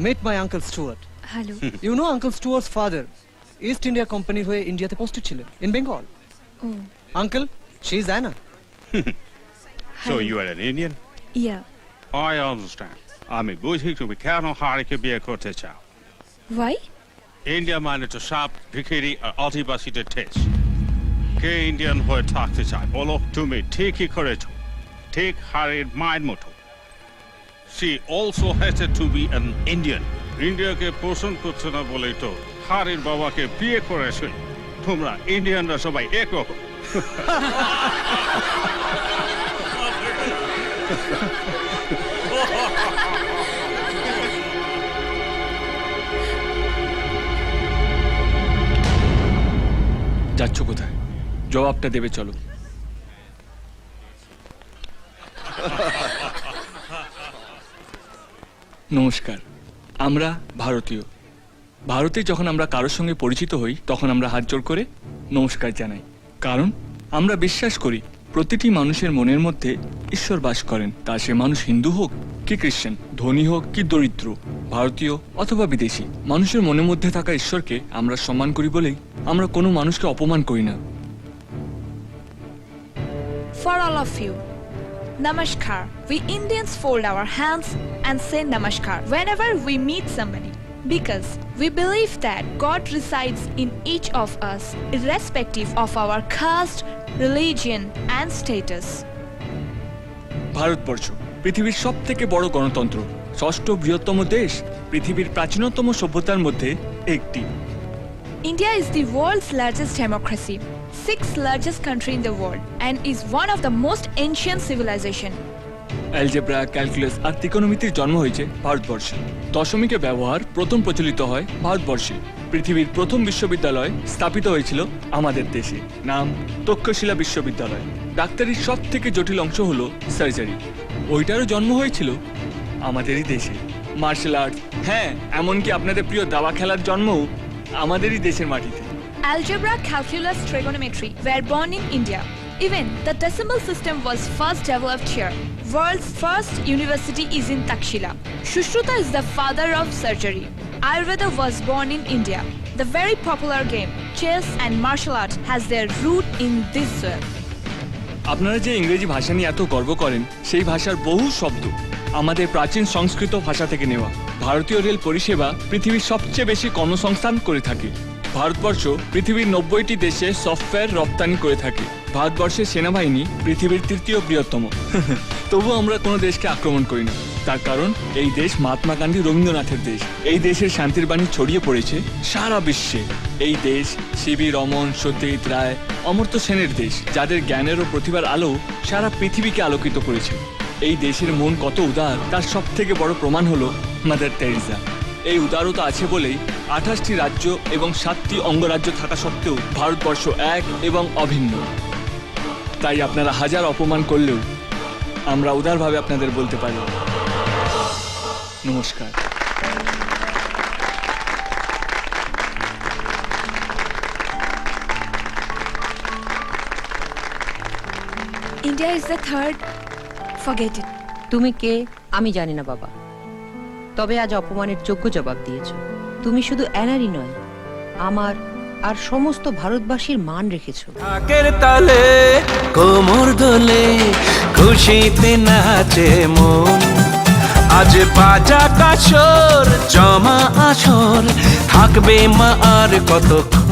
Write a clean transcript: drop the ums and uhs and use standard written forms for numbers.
Meet my Uncle Stuart. Hello. You know Uncle Stuart's father, East India Company হয়ে ইন্ডিয়াতে posted ছিলেন, in Bengal. O Uncle, she is Anna. So you are an Indian? Yeah I understand. আমি বুঝি তুমি কেন হারিকে বিয়ে করতে চাও। ওয়াই? ইন্ডিয়া মানে তো সাপ, ভিখিরি আর আদিবাসীদের দেশ। কে ইন্ডিয়ান হয়ে থাকতে চায় বলো? তুমি ঠিকই করেছো, ঠিক হারির মায়ের মতো। She also hated to be an Indian. ইন্ডিয়াকে পছন্দ করছে না বলেই তো হারির বাবাকে বিয়ে করেছে। তোমরা ইন্ডিয়ানরা সবাই একরকম। যাচ্ছ কোথায়? জবাবটা দেবে চলো। নমস্কার, আমরা ভারতীয়। ভারতে যখন আমরা কারোর সঙ্গে পরিচিত হই তখন আমরা হাত জোড় করে নমস্কার জানাই, কারণ আমরা বিশ্বাস করি প্রতিটি মানুষের মনের মধ্যে ঈশ্বর বাস করেন। তা সে মানুষ হিন্দু হোক কি খ্রিস্টান, ধনী হোক কি দরিদ্র, ভারতীয় অথবা বিদেশি, মানুষের মনের মধ্যে থাকা ঈশ্বরকে আমরা সম্মান করি বলেই আমরা কোনো মানুষকে অপমান করি না। For all of you, Namaskar. We Indians fold our hands and say Namaskar whenever we meet somebody because we believe that God resides in each of us irrespective of our caste, religion and status. Bharatvarsha পৃথিবীর সব থেকে বড় গণতন্ত্র, ষষ্ঠ বৃহত্তম দেশ, পৃথিবীর প্রাচীনতম সভ্যতার মধ্যে একটি। India is the world's largest democracy, sixth largest country in the world, and is one of the most ancient civilization. Algebra, calculus আর ত্রিকোণমিতির জন্ম হয়েছে ভারতবর্ষে। দশমিকের ব্যবহার প্রথম প্রচলিত হয় ভারতবর্ষে। পৃথিবীর প্রথম বিশ্ববিদ্যালয় স্থাপিত হয়েছিল আমাদের দেশে, নাম তক্ষশিলা বিশ্ববিদ্যালয়। ডাক্তারির সব থেকে জটিল অংশ হলো সার্জারি, ওইটারও জন্ম হয়েছিল আমাদেরই দেশে। মার্শাল আর্টস, হ্যাঁ এমনকি আপনাদের প্রিয় দাবা খেলার জন্মও আমাদেরই দেশের মাটিতে। Algebra, calculus, trigonometry were born in India. Even the decimal system was first developed here. World's first university is in Takshila. Shushruta is the father of surgery. Ayurveda was born in India. The very popular game, chess and martial art has their root in this soil. আপনারা যে ইংরেজি ভাষা নিয়ে এত গর্ব করেন, সেই ভাষার বহু শব্দ আমাদের প্রাচীন সংস্কৃত ভাষা থেকে নেওয়া। ভারতীয় রেল পরিষেবা পৃথিবীর সবচেয়ে বেশি কর্মসংস্থান করে থাকে। ভারতবর্ষ পৃথিবীর 90টি দেশে সফটওয়্যার রপ্তানি করে থাকে। ভারতবর্ষের সেনাবাহিনী পৃথিবীর তৃতীয় বৃহত্তম। তবু আমরা কোনো দেশকে আক্রমণ করি না, তার কারণ এই দেশ মহাত্মা গান্ধী, রবীন্দ্রনাথের দেশ। এই দেশের শান্তির বাণী ছড়িয়ে পড়েছে সারা বিশ্বে। এই দেশ সিবি রমন, সত্যজিৎ রায়, অমর্ত্য সেনের দেশ, যাদের জ্ঞানের ও প্রতিভার আলো সারা পৃথিবীকে আলোকিত করেছে। এই দেশের মন কত উদার তার সব থেকে বড় প্রমাণ হলো মাদার টেরেসা। এই উদারতা আছে বলেই 28টি রাজ্য এবং 7টি অঙ্গরাজ্য থাকা সত্ত্বেও ভারতবর্ষ এক এবং অভিন্ন। তাই আপনারা হাজার অপমান করলেও আমরা উদারভাবে আপনাদের বলতে পারি নমস্কার। India is the third. Forget it. তুমি কে আমি জানি না বাবা, তবে আজ অপমানের যোগ্য জবাব দিয়েছ। তুমি শুধু অ্যানারই নয়, আমার আর সমস্ত ভারতবাসীর মান রেখেছ। ঢাকের তালে কোমর দোলে খুশিতে নাচে মন, আজ বাজা কাশর জমা আসর থাকবে মা আর কতক্ষণ।